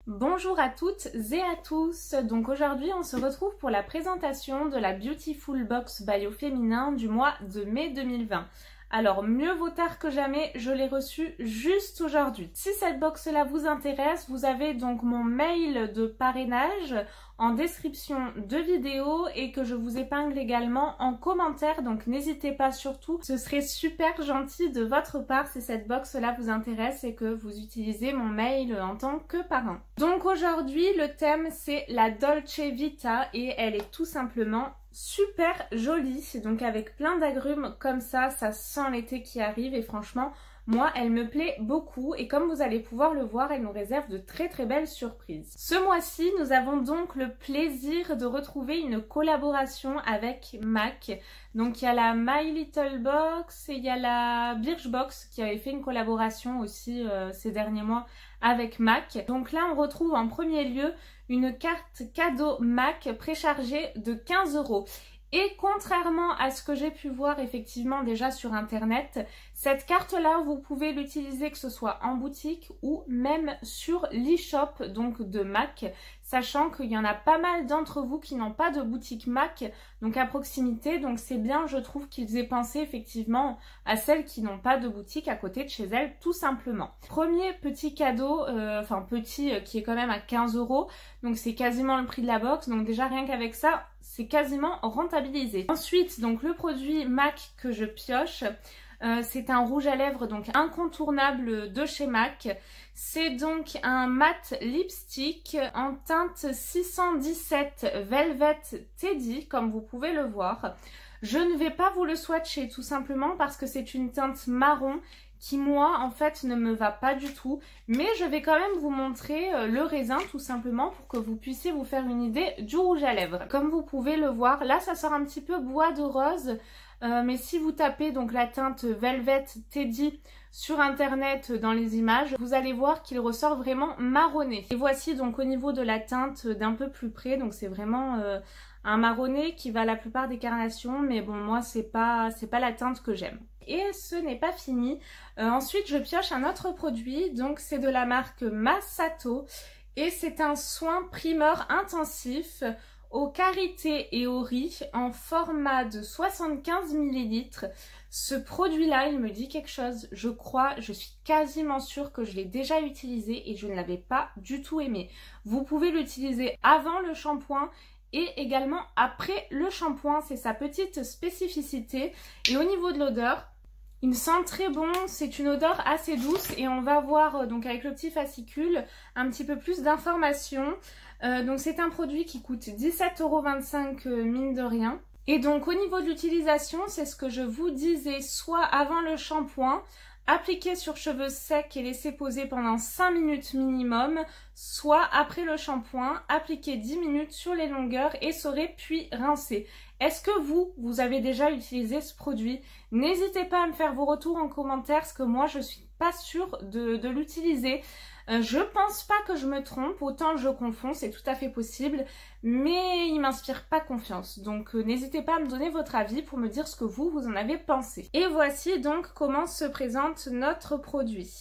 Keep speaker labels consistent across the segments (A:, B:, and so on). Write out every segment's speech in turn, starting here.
A: Bonjour à toutes et à tous. Donc aujourd'hui on se retrouve pour la présentation de la Beautiful Box by Au Féminin du mois de mai 2020. Alors mieux vaut tard que jamais, je l'ai reçue juste aujourd'hui. Si cette box là vous intéresse, vous avez donc mon mail de parrainage en description de vidéo et que je vous épingle également en commentaire, donc n'hésitez pas surtout, ce serait super gentil de votre part si cette box là vous intéresse et que vous utilisez mon mail en tant que parrain. Donc aujourd'hui le thème c'est la Dolce Vita et elle est tout simplement super jolie, donc avec plein d'agrumes comme ça sent l'été qui arrive et franchement moi elle me plaît beaucoup et comme vous allez pouvoir le voir elle nous réserve de très belles surprises. Ce mois-ci nous avons donc le plaisir de retrouver une collaboration avec MAC. Donc il y a la My Little Box et il y a la Birchbox qui avait fait une collaboration aussi ces derniers mois avec MAC. Donc là on retrouve en premier lieu une carte cadeau MAC préchargée de 15 €. Et contrairement à ce que j'ai pu voir effectivement déjà sur internet, cette carte là vous pouvez l'utiliser que ce soit en boutique ou même sur l'e-shop donc de MAC, sachant qu'il y en a pas mal d'entre vous qui n'ont pas de boutique MAC donc à proximité, donc c'est bien je trouve qu'ils aient pensé effectivement à celles qui n'ont pas de boutique à côté de chez elles tout simplement. Premier petit cadeau, qui est quand même à 15 €, donc c'est quasiment le prix de la box, donc déjà rien qu'avec ça c'est quasiment rentabilisé. Ensuite donc le produit MAC que je pioche, c'est un rouge à lèvres donc incontournable de chez MAC. C'est donc un matte lipstick en teinte 617 Velvet Teddy comme vous pouvez le voir. Je ne vais pas vous le swatcher tout simplement parce que c'est une teinte marron qui moi en fait ne me va pas du tout, mais je vais quand même vous montrer le raisin tout simplement pour que vous puissiez vous faire une idée du rouge à lèvres. Comme vous pouvez le voir, là ça sort un petit peu bois de rose, mais si vous tapez donc la teinte Velvet Teddy sur internet dans les images, vous allez voir qu'il ressort vraiment marronné. Et voici donc au niveau de la teinte d'un peu plus près, donc c'est vraiment un marronné qui va à la plupart des carnations, mais bon moi c'est pas la teinte que j'aime. Et ce n'est pas fini, ensuite je pioche un autre produit, donc c'est de la marque Massato et c'est un soin primeur intensif au karité et au riz en format de 75 ml. Ce produit-là, il me dit quelque chose, je crois, je suis quasiment sûre que je l'ai déjà utilisé et je ne l'avais pas du tout aimé. Vous pouvez l'utiliser avant le shampoing et également après le shampoing, c'est sa petite spécificité. Et au niveau de l'odeur, il sent très bon, c'est une odeur assez douce et on va voir donc avec le petit fascicule un petit peu plus d'informations. Donc c'est un produit qui coûte 17,25 € mine de rien. Et donc au niveau de l'utilisation, c'est ce que je vous disais, soit avant le shampoing, appliquer sur cheveux secs et laisser poser pendant 5 minutes minimum, soit après le shampoing, appliquer 10 minutes sur les longueurs, essorer puis rincer. Est-ce que vous avez déjà utilisé ce produit? N'hésitez pas à me faire vos retours en commentaire parce que moi je suis pas sûre de l'utiliser. Je pense pas que je me trompe, autant je confonds, c'est tout à fait possible, mais il m'inspire pas confiance. Donc n'hésitez pas à me donner votre avis pour me dire ce que vous en avez pensé. Et voici donc comment se présente notre produit.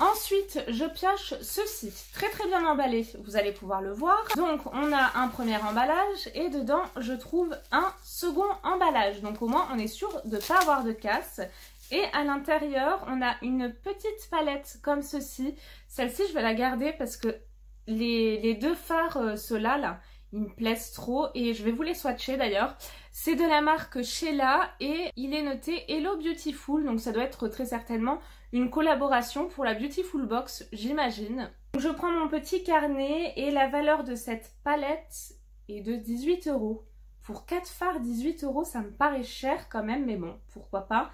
A: Ensuite, je pioche ceci, très bien emballé, vous allez pouvoir le voir. Donc on a un premier emballage et dedans je trouve un second emballage. Donc au moins on est sûr de ne pas avoir de casse. Et à l'intérieur, on a une petite palette comme ceci. Celle-ci, je vais la garder parce que les deux fards, ceux-là, là, ils me plaisent trop. Et je vais vous les swatcher d'ailleurs. C'est de la marque Sheila et il est noté Hello Beautiful. Donc ça doit être très certainement une collaboration pour la Beautiful Box, j'imagine. Je prends mon petit carnet et la valeur de cette palette est de 18 €. Pour 4 fards, 18 €, ça me paraît cher quand même, mais bon, pourquoi pas.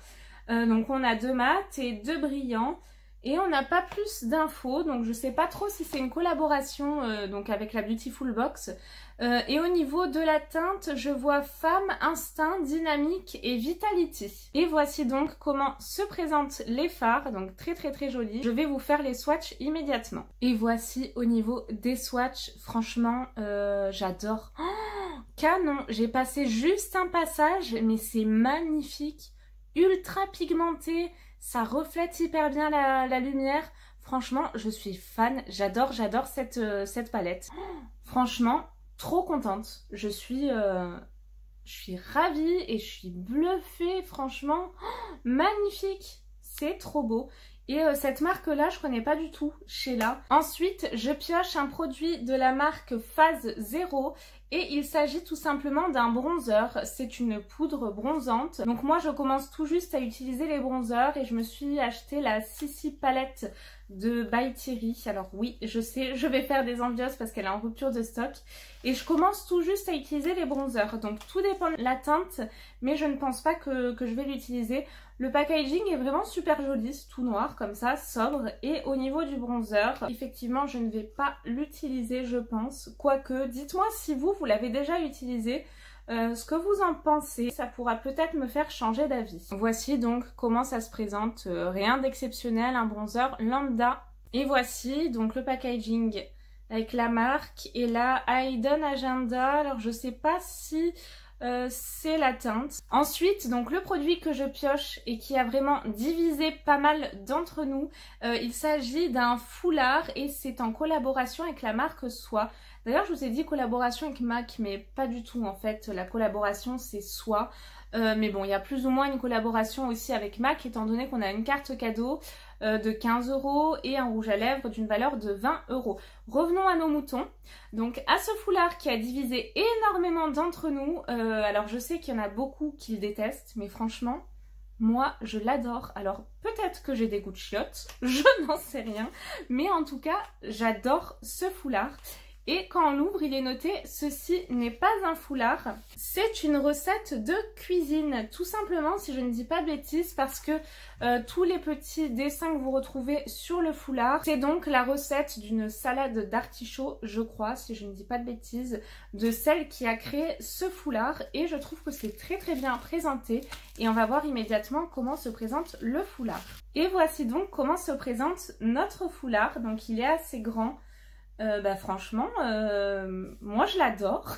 A: Donc on a 2 mat et 2 brillants et on n'a pas plus d'infos, donc je sais pas trop si c'est une collaboration donc avec la Beautiful Box. Et au niveau de la teinte, je vois Femme, Instinct, Dynamique et Vitality. Et voici donc comment se présentent les fards, donc très jolis. Je vais vous faire les swatchs immédiatement. Et voici au niveau des swatchs, franchement j'adore. Oh, canon, j'ai passé juste un passage mais c'est magnifique. Ultra pigmenté, ça reflète hyper bien la lumière. Franchement, je suis fan, j'adore cette palette. Franchement, trop contente. Je suis ravie et je suis bluffée, franchement. Magnifique, c'est trop beau. Et cette marque-là, je connais pas du tout, Sheila. Ensuite, je pioche un produit de la marque Phase 0 et il s'agit tout simplement d'un bronzer. C'est une poudre bronzante. Donc moi, je commence tout juste à utiliser les bronzers et je me suis acheté la Sissi palette de By Thierry. Alors oui, je sais, je vais faire des envieuses parce qu'elle est en rupture de stock. Et je commence tout juste à utiliser les bronzers. Donc tout dépend de la teinte, mais je ne pense pas que je vais l'utiliser. Le packaging est vraiment super joli, c'est tout noir comme ça, sobre. Et au niveau du bronzer, effectivement, je ne vais pas l'utiliser, je pense. Quoique, dites-moi si vous l'avez déjà utilisé, ce que vous en pensez. Ça pourra peut-être me faire changer d'avis. Voici donc comment ça se présente. Rien d'exceptionnel, un bronzer lambda. Et voici donc le packaging avec la marque et la Hidden Agenda. Alors je sais pas si c'est la teinte. Ensuite, donc le produit que je pioche et qui a vraiment divisé pas mal d'entre nous, il s'agit d'un foulard et c'est en collaboration avec la marque Soie. D'ailleurs, je vous ai dit collaboration avec MAC, mais pas du tout en fait. La collaboration, c'est Soie. Mais bon, il y a plus ou moins une collaboration aussi avec MAC, étant donné qu'on a une carte cadeau de 15 € et un rouge à lèvres d'une valeur de 20 €. Revenons à nos moutons. Donc à ce foulard qui a divisé énormément d'entre nous. Alors je sais qu'il y en a beaucoup qui le détestent, mais franchement, moi je l'adore. Alors peut-être que j'ai des goûts de chiottes, je n'en sais rien. Mais en tout cas, j'adore ce foulard. Et quand on l'ouvre, il est noté « Ceci n'est pas un foulard ». C'est une recette de cuisine, tout simplement, si je ne dis pas de bêtises, parce que tous les petits dessins que vous retrouvez sur le foulard, c'est donc la recette d'une salade d'artichaut, je crois, si je ne dis pas de bêtises, de celle qui a créé ce foulard. Et je trouve que c'est très très bien présenté. Et on va voir immédiatement comment se présente le foulard. Et voici donc comment se présente notre foulard. Donc il est assez grand. Franchement, moi je l'adore.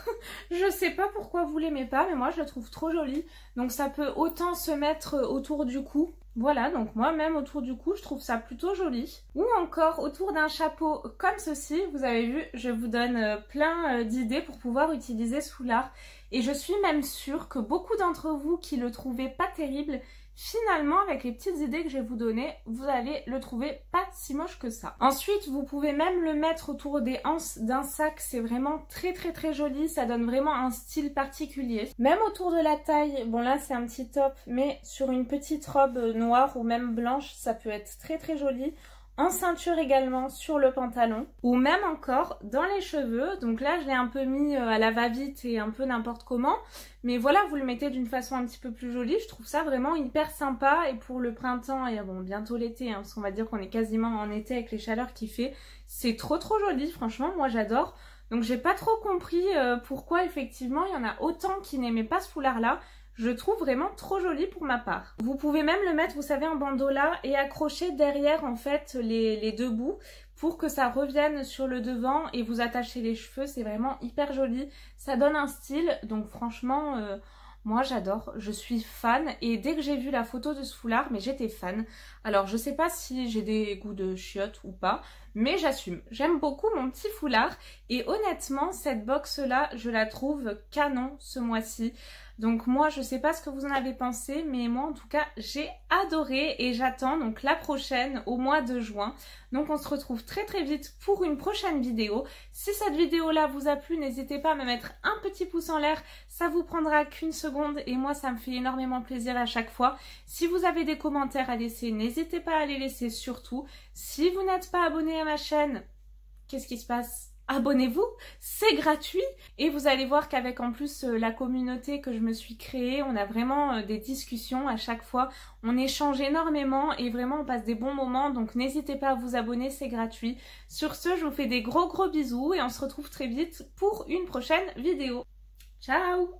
A: Je sais pas pourquoi vous l'aimez pas, mais moi je le trouve trop joli. Donc ça peut autant se mettre autour du cou. Voilà, donc moi même autour du cou, je trouve ça plutôt joli. Ou encore autour d'un chapeau comme ceci. Vous avez vu, je vous donne plein d'idées pour pouvoir utiliser ce foulard. Et je suis même sûre que beaucoup d'entre vous qui le trouvaient pas terrible, finalement, avec les petites idées que je vais vous donner, vous allez le trouver pas si moche que ça. Ensuite, vous pouvez même le mettre autour des anses d'un sac. C'est vraiment très très très joli. Ça donne vraiment un style particulier. Même autour de la taille, bon là c'est un petit top, mais sur une petite robe noire ou même blanche, ça peut être très très joli. En ceinture également sur le pantalon ou même encore dans les cheveux. Donc là je l'ai un peu mis à la va-vite et un peu n'importe comment, mais voilà, vous le mettez d'une façon un petit peu plus jolie. Je trouve ça vraiment hyper sympa. Et pour le printemps et bon bientôt l'été, hein, parce qu'on va dire qu'on est quasiment en été avec les chaleurs qu'il fait, c'est trop trop joli, franchement moi j'adore. Donc j'ai pas trop compris pourquoi effectivement il y en a autant qui n'aimaient pas ce foulard là. Je trouve vraiment trop joli pour ma part. Vous pouvez même le mettre, vous savez, en bandeau-là et accrocher derrière en fait les deux bouts pour que ça revienne sur le devant et vous attachez les cheveux. C'est vraiment hyper joli. Ça donne un style. Donc franchement, moi j'adore. Je suis fan. Et dès que j'ai vu la photo de ce foulard, mais j'étais fan. Alors je sais pas si j'ai des goûts de chiottes ou pas, mais j'assume. J'aime beaucoup mon petit foulard. Et honnêtement, cette box-là, je la trouve canon ce mois-ci. Donc moi je sais pas ce que vous en avez pensé, mais moi en tout cas j'ai adoré et j'attends donc la prochaine au mois de juin. Donc on se retrouve très très vite pour une prochaine vidéo. Si cette vidéo là vous a plu, n'hésitez pas à me mettre un petit pouce en l'air, ça vous prendra qu'une seconde et moi ça me fait énormément plaisir à chaque fois. Si vous avez des commentaires à laisser, n'hésitez pas à les laisser surtout. Si vous n'êtes pas abonné à ma chaîne, qu'est-ce qui se passe ? Abonnez-vous, c'est gratuit et vous allez voir qu'avec en plus la communauté que je me suis créée, on a vraiment des discussions à chaque fois, on échange énormément et vraiment on passe des bons moments, donc n'hésitez pas à vous abonner, c'est gratuit. Sur ce, je vous fais des gros bisous et on se retrouve très vite pour une prochaine vidéo. Ciao.